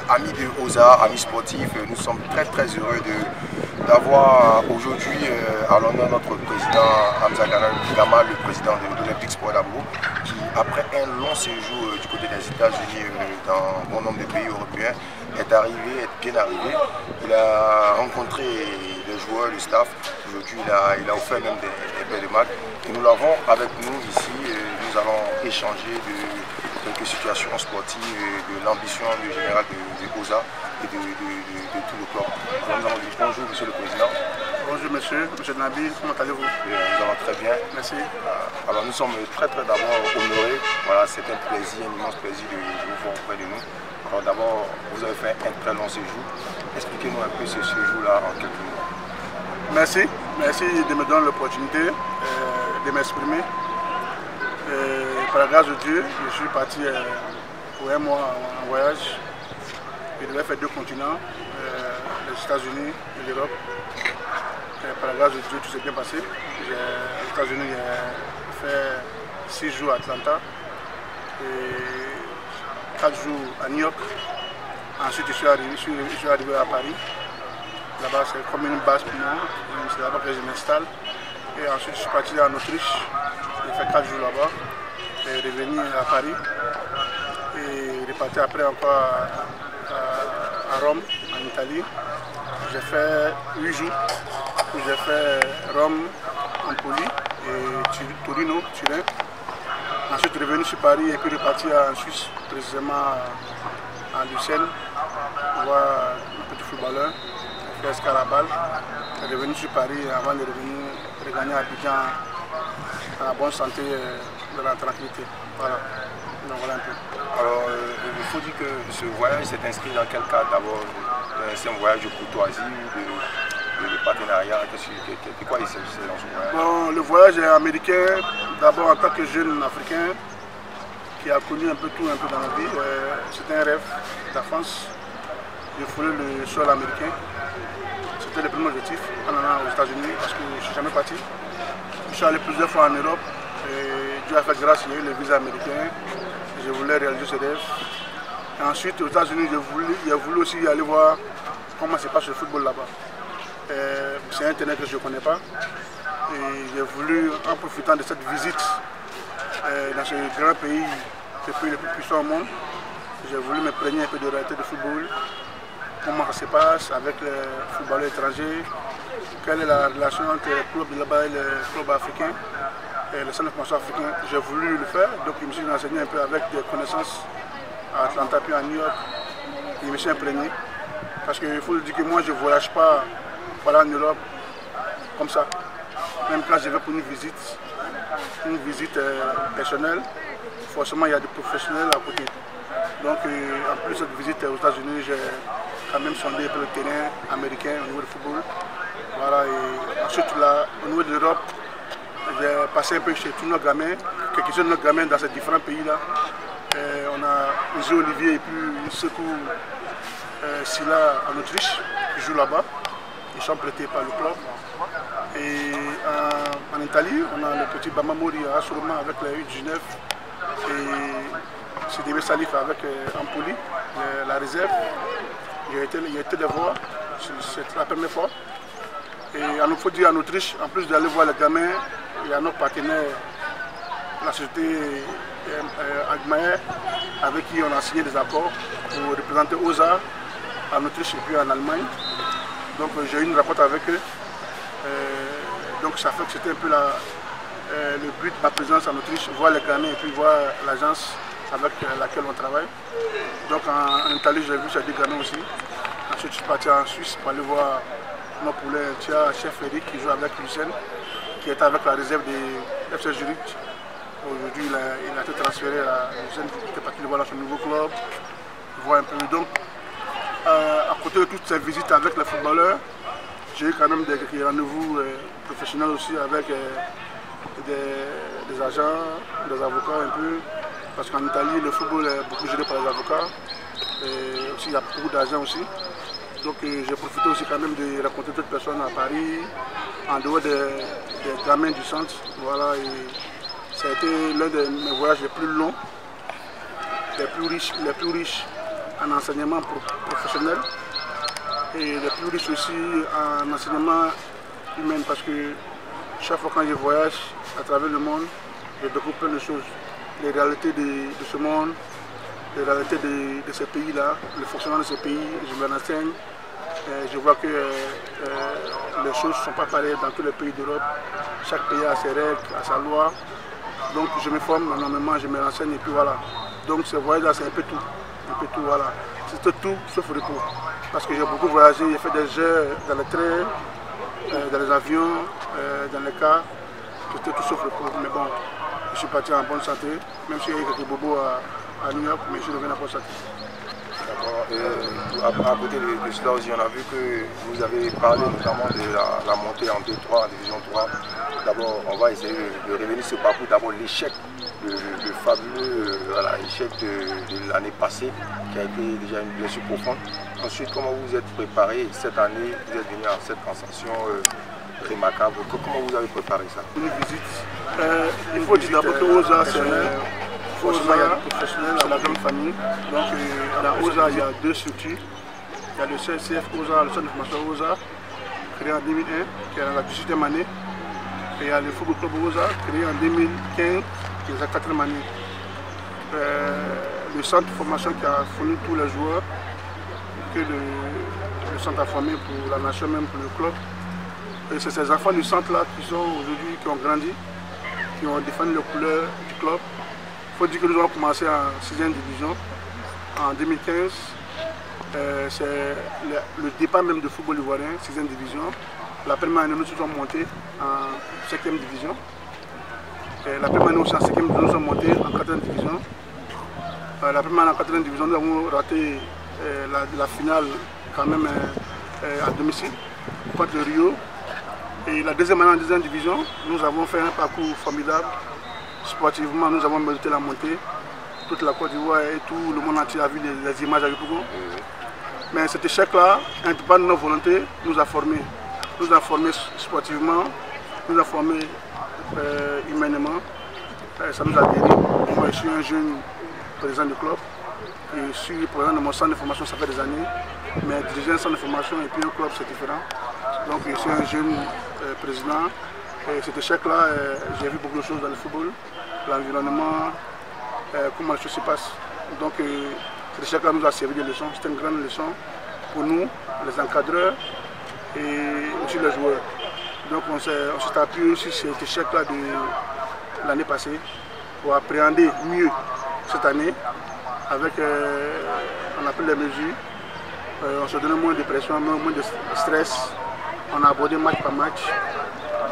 amis de OSA, amis sportifs, nous sommes très heureux d'avoir aujourd'hui à l'honneur notre président Hamza Gamal, le président de l'Olympique Sport d'Abo, qui après un long séjour du côté des États-Unis dans bon nombre de pays européens, est bien arrivé. Il a rencontré les joueurs, le staff. Aujourd'hui, il a offert même des belles matchs. Et nous l'avons avec nous ici. Nous allons échanger de quelques situations sportives, de l'ambition du général de OSA et de tout le club. Alors, nous allons dire bonjour, monsieur le président. Bonjour monsieur Nabil, comment allez-vous? Nous allons très bien. Merci. Alors nous sommes très d'abord honorés. Voilà, c'est un plaisir, un immense plaisir de vous voir auprès de nous. Alors d'abord, vous avez fait un très long séjour. Expliquez-nous un peu ce séjour-là en quelques mots. Merci de me donner l'opportunité de m'exprimer. Par la grâce de Dieu, je suis parti pour un mois en voyage. Je devais faire 2 continents, les États-Unis et l'Europe. Par la grâce de Dieu, tout s'est bien passé. Aux États-Unis, j'ai fait 6 jours à Atlanta et 4 jours à New York. Ensuite, je suis arrivé à Paris. Là-bas, c'est comme une base pour moi. C'est là-bas que je m'installe. Et ensuite, je suis parti en Autriche. J'ai fait 4 jours là-bas. Et revenu à Paris. Et reparti après encore à Rome, en Italie. J'ai fait 8 jours. J'ai fait Rome, Empoli et Torino, Turin. Ensuite, revenu sur Paris et puis reparti en Suisse, précisément à Lucerne, voir un petit footballeur, faire escale à balle. Revenu sur Paris avant de regagner à Abidjan dans la bonne santé, dans la tranquillité. Voilà. Donc voilà un peu. Alors, il faut dire que ce voyage s'est inscrit dans quel cadre d'abord? C'est un voyage de courtoisie ou de partenariat? De quoi il s'agissait dans ce voyage? Bon, le voyage est américain, d'abord en tant que jeune africain qui a connu un peu tout un peu dans la vie. C'était un rêve d'enfance. Je voulais le sol américain. C'était le premier objectif en allant aux États-Unis parce que je ne suis jamais parti. Je suis allé plusieurs fois en Europe et Dieu a fait grâce, il y a eu le visa américain. Je voulais réaliser ce rêve. Et ensuite, aux États-Unis, j'ai voulu aussi aller voir comment se passe le football là-bas. C'est un terrain que je ne connais pas. Et j'ai voulu, en profitant de cette visite dans ce grand pays, le pays le plus puissant au monde, j'ai voulu me prégner un peu de réalité de football. Comment ça se passe avec les footballeurs étrangers, quelle est la relation entre les clubs de là-bas et les clubs africains, et les centres de formation africains. J'ai voulu le faire, donc je me suis renseigné un peu avec des connaissances à Atlanta puis à New York. Et je me suis imprégné. Parce qu'il faut dire que moi je ne voyage pas voilà, en Europe comme ça. Même quand je vais pour une visite personnelle, forcément il y a des professionnels à côté. Donc en plus de cette visite aux États-Unis, j'ai quand même sondé un peu le terrain américain au niveau du football. Voilà, et ensuite là, au niveau de l'Europe, j'ai passé un peu chez tous nos gamins, quelques-uns de nos gamins dans ces différents pays-là. On a José Olivier et puis Sekou Silla en Autriche, qui jouent là-bas. Ils sont prêtés par le club. Et en Italie, on a le petit Bama Mori à Assurement avec les U19 et Sidibé Salif avec Empoli, la réserve. J'ai été les voir, c'est la première fois. Et il faut dire en Autriche, en plus d'aller voir les gamins, il y a notre partenaire, la société Agmaer, avec qui on a signé des accords pour représenter OSA en Autriche et puis en Allemagne. Donc j'ai eu une rencontre avec eux. Donc ça fait que c'était un peu le but de ma présence en Autriche, voir les gamins et puis voir l'agence avec laquelle on travaille. Donc en Italie, j'ai vu ces 2 gamins aussi. Ensuite, je suis parti en Suisse pour aller voir mon poulet, chef Eric qui joue avec Lucerne, qui était avec la réserve des FC Zurich. Aujourd'hui, il a été transféré à Lucerne, il était parti le voir dans son nouveau club. Voir un peu. Donc, à côté de toutes ces visites avec les footballeurs, j'ai eu quand même des rendez-vous professionnels aussi avec des agents, des avocats un peu. Parce qu'en Italie, le football est beaucoup géré par les avocats. Et aussi, il y a beaucoup d'agents aussi. Donc j'ai profité aussi quand même de rencontrer d'autres personnes à Paris, en dehors des gamins du centre. Voilà, et ça a été l'un de mes voyages les plus longs, les plus riches en enseignement professionnel et les plus riches aussi en enseignement humain parce que chaque fois quand je voyage à travers le monde, je découvre plein de choses, les réalités de ce monde, les réalités de ces pays-là, le fonctionnement de ces pays, je me renseigne. Je vois que les choses ne sont pas pareilles dans tous les pays d'Europe. Chaque pays a ses règles, a sa loi. Donc je me forme énormément, je me renseigne et puis voilà. Donc ce voyage-là, c'est un peu tout, voilà. C'était tout sauf repos. Parce que j'ai beaucoup voyagé, j'ai fait des jeux dans les trains, dans les avions, dans les cars. C'était tout sauf repos. Mais bon, je suis parti en bonne santé, même s'il y a eu quelques bobos à New York, mais je suis revenu en bonne santé. D'accord. À côté de cela aussi, on a vu que vous avez parlé notamment de la montée en D3, en Division 3. D'abord, on va essayer de revenir sur ce parcours. D'abord, l'échec, le fabuleux échec de l'année passée, qui a été déjà une blessure profonde. Ensuite, comment vous vous êtes préparé cette année? Vous êtes venu à cette ascension remarquable. Comment vous avez préparé ça? Une visite. Il faut dire d'abord que Oza, c'est professionnel à la grande famille. Donc à la OSA, il y a deux structures. Il y a le CF OSA, le centre de formation OSA, créé en 2001, qui est à la 18e année. Et il y a le Football Club OSA, créé en 2015, qui est à la 4e année. Le centre de formation qui a fourni tous les joueurs, que le centre a formé pour la nation, même pour le club. Et c'est ces enfants du centre-là qui sont aujourd'hui, qui ont grandi, qui ont défendu les couleurs du club. Il faut dire que nous avons commencé en 6e division en 2015. C'est le départ même de football ivoirien, 6e division. La première année, nous sommes montés en 5e division. Et la première année aussi en 5e division, nous sommes montés en 4e division. La première année en 4e division, nous avons raté la finale quand même à domicile contre le Rio. Et la deuxième année en 2e division, nous avons fait un parcours formidable. Sportivement, nous avons mérité la montée. Toute la Côte d'Ivoire et tout le monde entier a vu les images avec Pougon. Mais cet échec-là, un peu pas de notre volonté, nous a formés. Nous a formés sportivement, nous a formés humainement. Ça nous a guéri. Moi, je suis un jeune président du club. Je suis président de mon centre de formation, ça fait des années. Mais diriger un centre de formation et puis un club, c'est différent. Donc, je suis un jeune président. Et cet échec-là, j'ai vu beaucoup de choses dans le football, l'environnement, comment les choses se passent. Donc cet échec-là nous a servi de leçon, c'était une grande leçon pour nous, les encadreurs et aussi les joueurs. Donc on s'est appuyé sur cet échec-là de l'année passée pour appréhender mieux cette année avec, on a pris les mesures, on se donnait moins de pression, moins de stress, on a abordé match par match.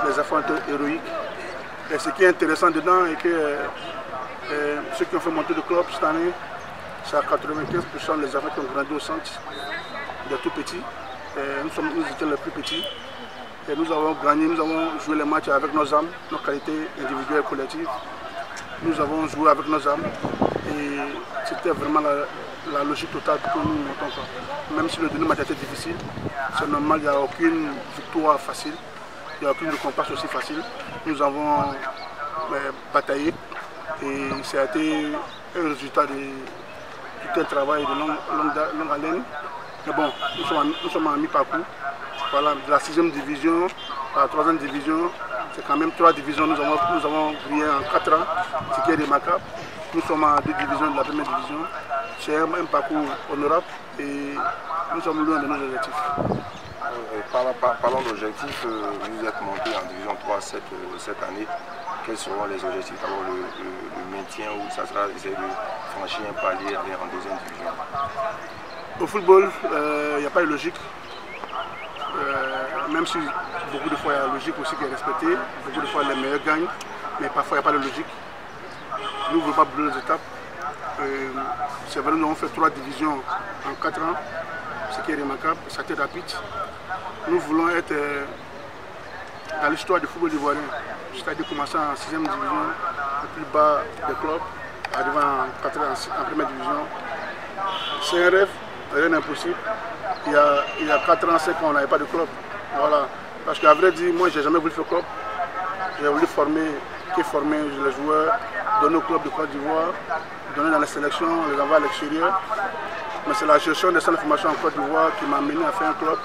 Les efforts étaient héroïques. Et ce qui est intéressant dedans est que ceux qui ont fait monter le club cette année, c'est à 95% des enfants qui ont grandi au centre, des tout petits. Nous étions les plus petits. Et nous avons gagné, nous avons joué les matchs avec nos âmes, nos qualités individuelles et collectives. Nous avons joué avec nos âmes. Et c'était vraiment la logique totale pour que nous montons. Même si le dernier match était difficile, c'est normal, il n'y a aucune victoire facile. Il n'y a aucune récompense aussi facile. Nous avons bataillé et ça a été un résultat de tout un travail de longue haleine. Mais bon, nous sommes en mi-parcours. Voilà, de la 6e division à la 3e division, c'est quand même 3 divisions. Nous avons brillé en 4 ans, ce qui est remarquable. Nous sommes en 2 divisions de la première division. C'est un parcours honorable et nous sommes loin de nos objectifs. Parlons d'objectifs, vous êtes monté en division 3 cette année. Quels seront les objectifs? D'abord le maintien ou ça sera essayer de franchir un palier en 2e division? Au football, il n'y a pas de logique. Même si beaucoup de fois il y a la logique aussi qui est respectée, beaucoup de fois les meilleurs gagnent, mais parfois il n'y a pas de logique. Nous ne voulons pas brûler les étapes. C'est vrai, nous avons fait 3 divisions en 4 ans, ce qui est remarquable, ça a été rapide. Nous voulons être dans l'histoire du football ivoirien, c'est-à-dire commencer en 6e division, le plus bas des clubs, arriver en première division. C'est un rêve, rien n'est impossible. Il y a 4 ans, 5 ans, on n'avait pas de club. Voilà. Parce qu'à vrai dire, moi, je n'ai jamais voulu faire club. J'ai voulu former les joueurs, donner au club de Côte d'Ivoire, donner dans les sélections, les envoyer à l'extérieur. Mais c'est la gestion des centres de formation en Côte d'Ivoire qui m'a amené à faire un club.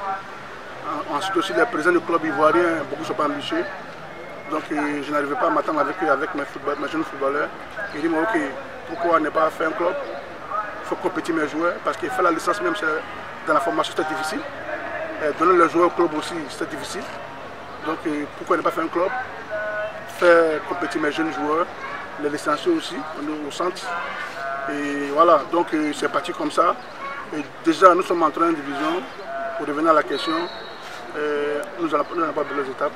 Ensuite aussi, les présidents du club ivoirien, beaucoup ne sont pas ambitieux. Donc je n'arrivais pas à m'attendre avec eux, avec mes jeunes footballeurs. Ils disent, ok, pourquoi ne pas faire un club? Il faut compétir mes joueurs, parce qu'il fait la licence même dans la formation, c'était difficile. Donner les joueurs au club aussi, c'était difficile. Donc pourquoi ne pas faire un club? Faire compétir mes jeunes joueurs, les licenciés aussi, au centre. Et voilà, donc c'est parti comme ça. Et déjà, nous sommes en 3e division. Pour revenir à la question, nous n'avons pas de les étapes.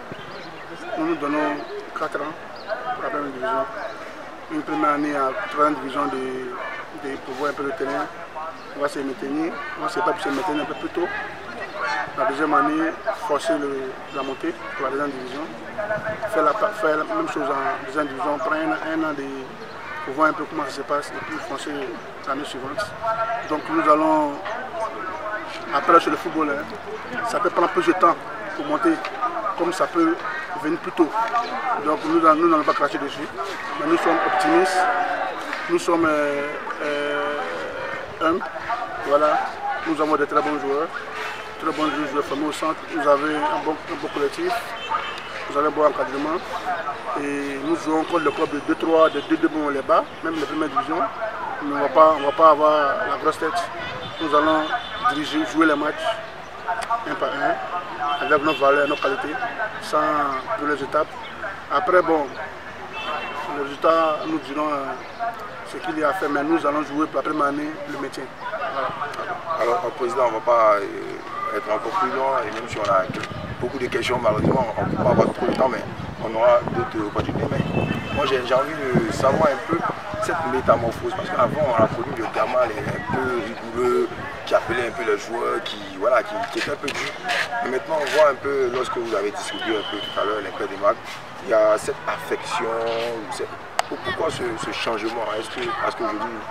Nous donnons 4 ans pour la 1e division. Une première année à 3e division pour voir un peu le terrain. On va se maintenir, on va se battre pour se maintenir un peu plus tôt. La 2e année, forcer la montée pour la 2e division. Faire la même chose en 2e division, prendre un an pour voir un peu comment ça se passe et puis foncer l'année suivante. Donc nous allons, après sur le football, ça peut prendre plus de temps pour monter, comme ça peut venir plus tôt. Donc nous n'allons pas cracher dessus, mais nous sommes optimistes, nous sommes humbles, voilà, nous avons de très bons joueurs formés au centre, vous avez un bon collectif, vous avez un bon encadrement, et nous jouons contre le club de 2-3, de 2-2 bon les bas, même les premières divisions, mais on ne va pas avoir la grosse tête. Nous allons diriger, jouer les matchs un par un, avec nos valeurs, nos qualités, sans pour les étapes. Après, bon, le résultat, nous dirons ce qu'il y a à faire, mais nous allons jouer pour la première année le maintien. Voilà. Alors, président, on ne va pas être encore plus long, et même si on a beaucoup de questions, malheureusement, on ne peut pas avoir trop de temps, mais on aura d'autres opportunités. Mais moi, j'ai envie de savoir un peu cette métamorphose, parce qu'avant, on a connu le Gamal un peu rigoureux, qui appelait un peu les joueurs, qui était un peu dur. Mais maintenant, on voit un peu, lorsque vous avez discuté un peu tout à l'heure, les Pères des Mags, il y a cette affection. Pourquoi ce changement? Est-ce que, parce que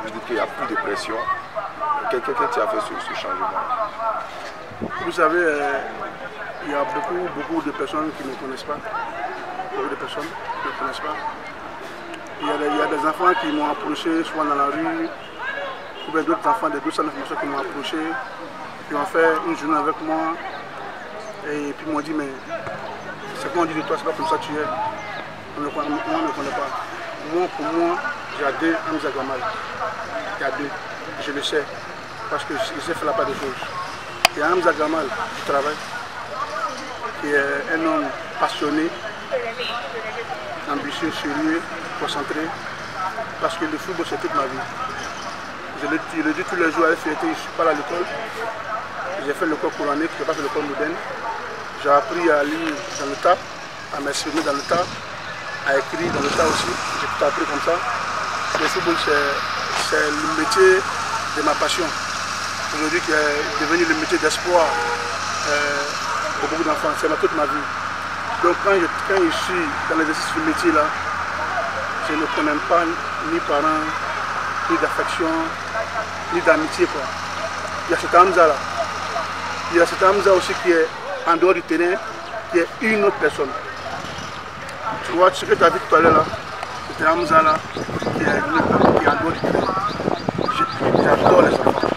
je dis qu'il n'y a plus de pression? Qu'est-ce qui a fait ce changement? Vous savez, il y a beaucoup de personnes qui ne connaissent pas. Beaucoup de personnes qui ne connaissent pas. Il y a des enfants qui m'ont approché, soit dans la rue, ou bien d'autres enfants des 200 informations qui m'ont approché, qui ont fait une journée avec moi, et puis m'ont dit, mais c'est quoi on dit de toi, c'est pas comme ça que tu es. On ne connaît pas. Moi, pour moi, j'ai Hamza Gamal. Il y a deux, je le sais, parce que je sais faire la part des choses. Il y a Hamza Gamal du travail, qui est un homme passionné, ambitieux, sérieux, concentré, parce que le football c'est toute ma vie. Je le dis tous les jours avec fierté, je suis pas à l'école. J'ai fait l'école coranique, je n'ai pas fait l'école moderne. J'ai appris à lire dans le tas, à m'exprimer dans le tas, à écrire dans le tas aussi. J'ai tout appris comme ça. Le football c'est le métier de ma passion. Aujourd'hui qui est devenu le métier d'espoir pour beaucoup d'enfants. C'est toute ma vie. Donc quand je suis dans l'exercice du métier là, je ne connais pas ni parents, ni d'affection, ni d'amitié. Il y a cet Hamza là. Il y a cet Hamza aussi qui est en dehors du terrain, qui est une autre personne. Tu vois, ce que tu as vu tout à l'heure là, c'était Hamza là, qui est en dehors du terrain. J'adore les enfants.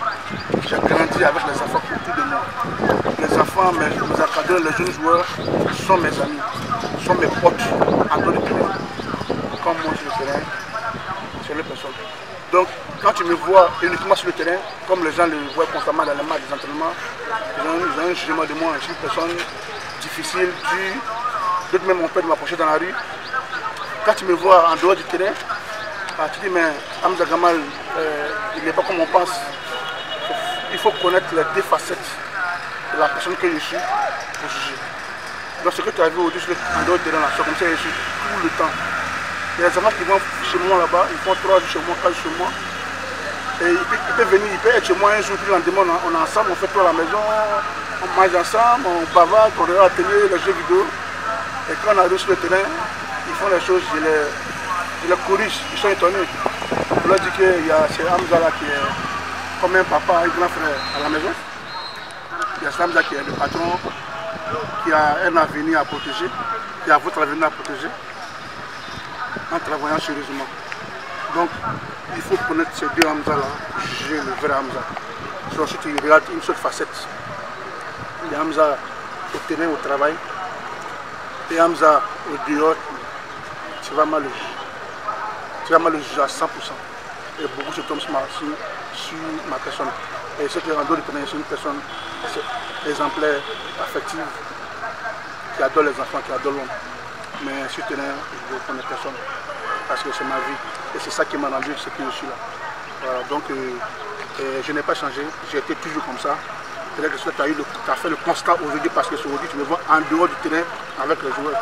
J'ai grandi avec les enfants autour de moi. Les enfants, mes encadreurs, les jeunes joueurs sont mes amis, sont mes potes en dehors du terrain. Comme moi sur le terrain, c'est les personnes. Donc, quand tu me vois uniquement sur le terrain, comme les gens le voient constamment dans les matchs, des entraînements, ils ont un jugement de moi. Je suis une personne difficile, dure. D'autres même ont peur de m'approcher dans la rue. Quand tu me vois en dehors du terrain, tu dis, mais Hamza Gamal, il n'est pas comme on pense. Il faut connaître les deux facettes de la personne que je suis pour juger. Donc, ce que tu as vu aujourd'hui en dehors du terrain, c'est comme ça que je suis tout le temps. Il y a des enfants qui vont chez moi là-bas, ils font 3 jours chez moi, 4 jours chez moi. Et il peut venir, il peut être chez moi un jour, puis le lendemain, on est ensemble, on fait tout à la maison, on mange ensemble, on bavarde, on regarde la télé, les jeux vidéo. Et quand on arrive sur le terrain, ils font les choses, je les corrige, ils sont étonnés. On leur dit qu'il y a ce Hamza là qui est comme un papa, un grand frère à la maison. Il y a ce Hamza qui est le patron, qui a un avenir à protéger, qui a votre avenir à protéger, en travaillant sérieusement. Donc, il faut connaître ces deux Hamza là pour juger le vrai Hamza. Ensuite, il regarde une seule facette. Il y a Hamza au terrain, au travail. Et Hamza au dehors, tu vas mal le juger à 100%. Et beaucoup se tombent sur ma personne. Et ce qui est en dehors du terrain, c'est une personne exemplaire, affective, qui adore les enfants, qui adore l'homme. Mais sur le terrain, je ne connais personne. Parce que c'est ma vie. Et c'est ça qui m'a rendu ce que je suis là. Voilà, donc je n'ai pas changé, j'ai été toujours comme ça. Peut-être que tu as fait le constat aujourd'hui parce que aujourd'hui tu me vois en dehors du terrain avec les joueurs.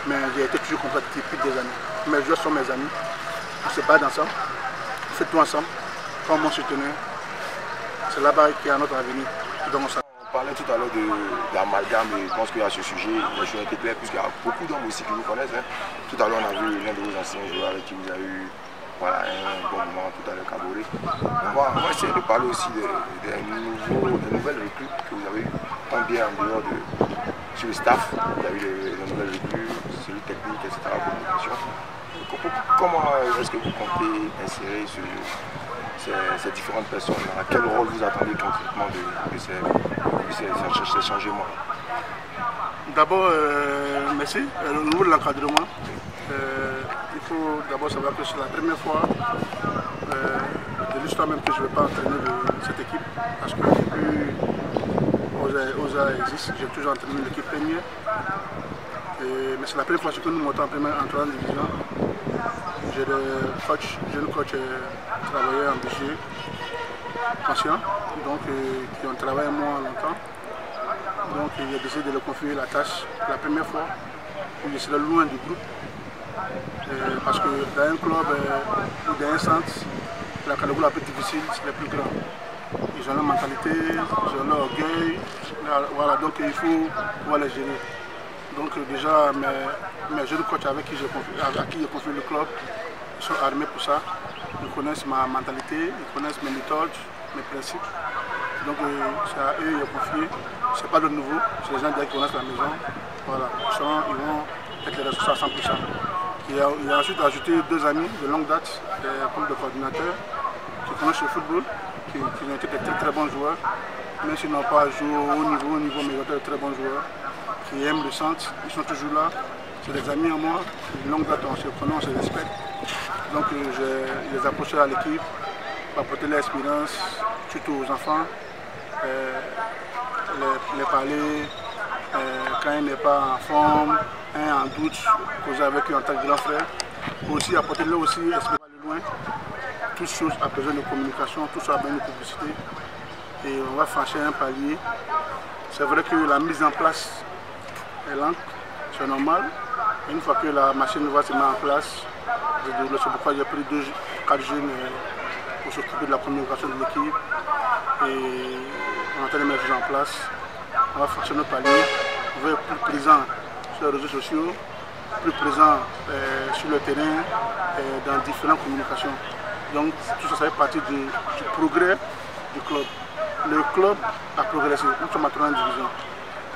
Mais j'ai été toujours comme ça depuis des années. Mes joueurs sont mes amis. On se bat ensemble, on fait tout ensemble. Comme on se tenait, c'est là-bas qu'il y a notre avenir. Donc, on parlait tout à l'heure d'amalgame et je pense qu'à ce sujet, les choses étaient claires puisqu'il y a beaucoup d'hommes aussi qui vous connaissent. Hein. Tout à l'heure, on a vu l'un de vos anciens joueurs avec qui vous avez eu un bon moment tout à l'heure, Kaboré. On va essayer de parler aussi des nouvelles recrues que vous avez eues, tant bien en dehors sur le staff. Il y a eu les nouvelles recrues, celui technique, etc. Communication. Comment est-ce que vous comptez insérer ces différentes personnes? À quel rôle vous attendez concrètement de ces changements? D'abord, merci. Au niveau de l'encadrement, il faut d'abord savoir que c'est la première fois de l'histoire même que je ne vais pas entraîner cette équipe. Parce que depuis OSA existe, j'ai toujours entraîné l'équipe première. Mais c'est la première fois que nous montons en première en 3e division. J'ai des jeunes coachs travaillés en budget conscient, donc qui ont travaillé moins longtemps. Donc il a décidé de leur confier la tâche pour la première fois. Je serai loin du groupe. Parce que dans un club ou dans un centre, la catégorie un peu difficile, c'est les plus grands. Ils ont leur mentalité, ils ont leur orgueil. Voilà, donc il faut pouvoir les gérer. Donc déjà mes jeunes coachs à qui j'ai confié le club, ils sont armés pour ça. Ils connaissent ma mentalité, ils connaissent mes méthodes, mes principes. Donc c'est à eux que j'ai confié. Ce n'est pas de nouveau, c'est les gens qui connaissent la maison. Voilà, ils vont être les ressources à 100%. Il a ensuite ajouté 2 amis de longue date, comme de coordinateurs, qui connaissent le football, qui ont été de très bons joueurs, même s'ils n'ont pas joué au haut niveau, mais ils ont été de très bons joueurs, qui aiment le centre, ils sont toujours là. C'est des amis à moi, de longue date, on se connaît, on se respecte. Donc je les approché à l'équipe pour apporter l'expérience, surtout aux enfants, les parler, quand il n'est pas en forme, en doute, causer avec eux en tant que grand frère. Aussi apporter là aussi, espérer aller loin. Toutes choses a besoin de communication, tout ça a besoin de publicité. Et on va franchir un palier. C'est vrai que la mise en place est lente, c'est normal. Et une fois que la machine va se mettre en place, c'est pourquoi j'ai pris 4 jeunes pour s'occuper de la communication de l'équipe. Et on entend les mettre en place. On va franchir notre palier. On va être plus présent sur les réseaux sociaux, plus présent sur le terrain, dans différentes communications. Donc tout ça, ça fait partie du progrès du club. Le club a progressé, nous sommes en 3e division.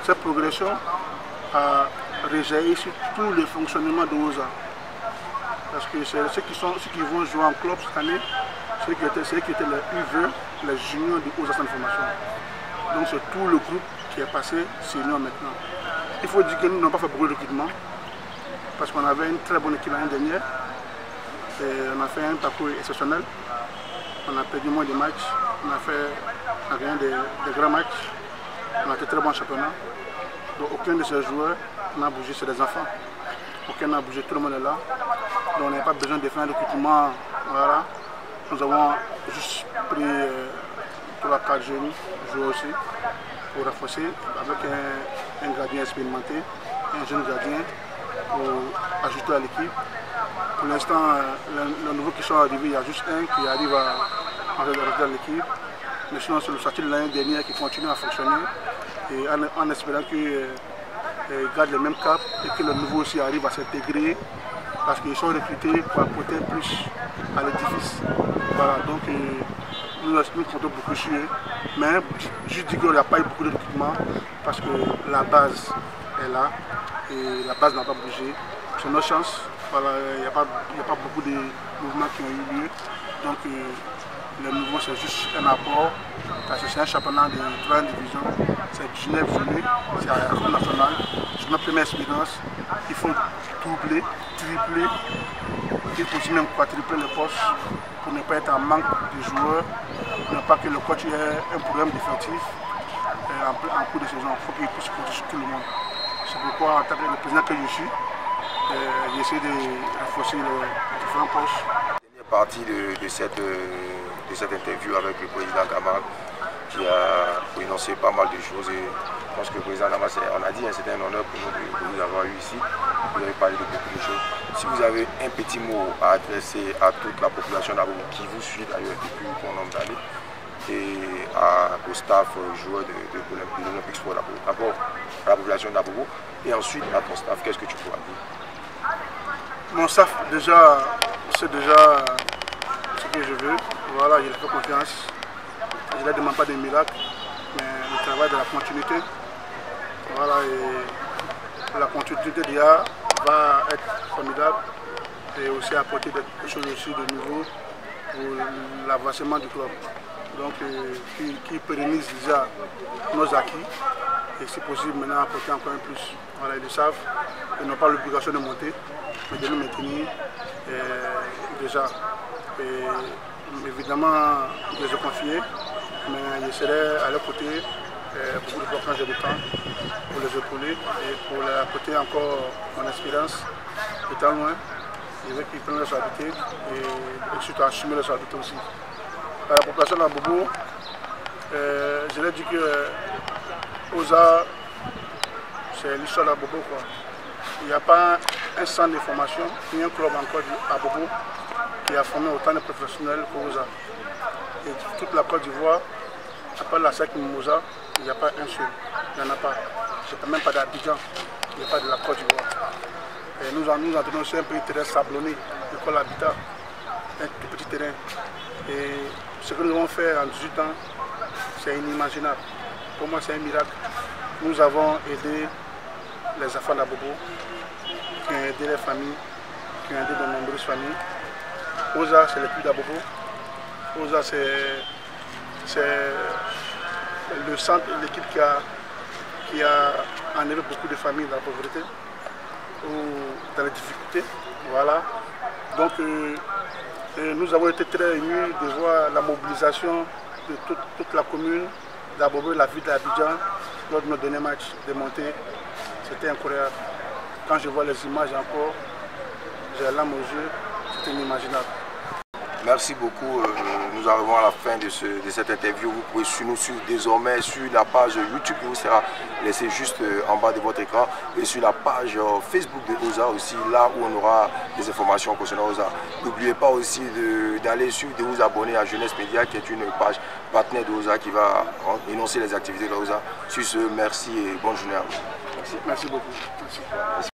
Cette progression a réjailli sur tout le fonctionnement de OSA. Parce que c'est ceux qui vont jouer en club cette année, ceux qui étaient les UV, les juniors de OSA Centre Formation. Donc c'est tout le groupe qui est passé senior maintenant. Il faut dire que nous n'avons pas fait beaucoup de recrutement parce qu'on avait une très bonne équipe l'année dernière. Et on a fait un parcours exceptionnel. On a perdu moins de matchs, on a gagné des grands matchs. On a été très bon championnat. Donc aucun de ces joueurs n'a bougé, c'est des enfants. Aucun n'a bougé, tout le monde est là. Donc on n'a pas besoin de faire un recrutement. Voilà. Nous avons juste pris 3-4 jeunes joueurs aussi pour renforcer avec un gardien expérimenté, un jeune gardien pour ajouter à l'équipe. Pour l'instant, les nouveaux qui sont arrivés, il y a juste un qui arrive à rajouter à l'équipe. Mais sinon, c'est le statut de l'année dernière qui continue à fonctionner et en espérant qu'ils gardent le même cap et que le nouveau aussi arrive à s'intégrer parce qu'ils sont recrutés pour apporter plus à l'édifice. Voilà, donc nous comptons beaucoup sur eux. Mais je dis qu'il n'y a pas eu beaucoup de recrutement parce que la base est là et la base n'a pas bougé. C'est notre chance. Voilà, il n'y a pas beaucoup de mouvements qui ont eu lieu. Donc Les nouveaux, c'est juste un apport, parce que c'est un championnat de 3 divisions, c'est 19 journées, c'est à l'école nationale. C'est notre première expérience. Il faut doubler, tripler, il faut aussi même quadrupler les postes pour ne pas être en manque de joueurs, pour ne pas que le coach ait un problème d'effectif en cours de saison. Il faut qu'il puisse compter sur tout le monde. C'est pourquoi, en tant que le président que je suis, j'essaie de renforcer les différents postes. Dernière partie de cette interview avec le président Gama qui a énoncé pas mal de choses. Et je pense que le président Gama, on a dit, c'était un honneur pour nous de vous avoir eu ici. Vous avez parlé de beaucoup de choses. Si vous avez un petit mot à adresser à toute la population d'Abobo qui vous suit d'ailleurs depuis bon nombre d'années et au staff joueur de l'Olympique Sport d'Abobo, d'abord à la population d'Abobo et ensuite à ton staff, qu'est-ce que tu pourras dire? Mon staff, déjà, c'est déjà ce que je veux. Voilà, je leur fais confiance. Je ne leur demande pas des miracles, mais le travail de la continuité. Voilà, et la continuité d'IA va être formidable et aussi apporter des choses aussi de nouveau pour l'avancement du club. Donc, qui pérennise déjà nos acquis et si possible maintenant apporter encore un plus. Voilà, ils le savent, ils n'ont pas l'obligation de monter, mais de nous maintenir déjà. Et évidemment, je les ai confiés, mais je serai à leur côté pour le blocage de temps, pour les épauler et pour leur apporter encore mon expérience étant loin. Je veux qu'ils prennent leur responsabilité et surtout assumer leur responsabilité aussi. À la population d'Abobo, je leur dis que OSA, c'est l'histoire d'Abobo. Il n'y a pas un centre de formation, ni un club encore à Bobo qui a formé autant de professionnels qu'OSA. Et toute la Côte d'Ivoire, à part la SEC Mimosa, il n'y a pas un seul. Il n'y en a pas. Je ne parle même pas d'Abidjan, il n'y a pas de la Côte d'Ivoire. Et nous entraînons sur un petit terrain sablonné, l'école Habitat, un tout petit terrain. Et ce que nous avons fait en 18 ans, c'est inimaginable. Pour moi, c'est un miracle. Nous avons aidé les enfants d'Abobo, qui ont aidé les familles, qui ont aidé de nombreuses familles. OSA, c'est le plus d'Abobo. OSA, c'est le centre, l'équipe qui a enlevé beaucoup de familles dans la pauvreté ou dans les difficultés. Voilà. Donc, nous avons été très émus de voir la mobilisation de toute la commune d'Abobo, la ville d'Abidjan, lors de notre dernier match de montée. C'était incroyable. Quand je vois les images encore, j'ai la larme aux yeux, c'était inimaginable. Merci beaucoup. Nous arrivons à la fin de cette interview. Vous pouvez suivre nous désormais sur la page YouTube qui vous sera laissée juste en bas de votre écran et sur la page Facebook de OSA aussi, là où on aura des informations concernant OSA. N'oubliez pas aussi d'aller suivre, de vous abonner à Jeunesse Média qui est une page partenaire de OSA qui va énoncer les activités de OSA. Sur ce, merci et bonne journée à vous. Merci beaucoup. Merci.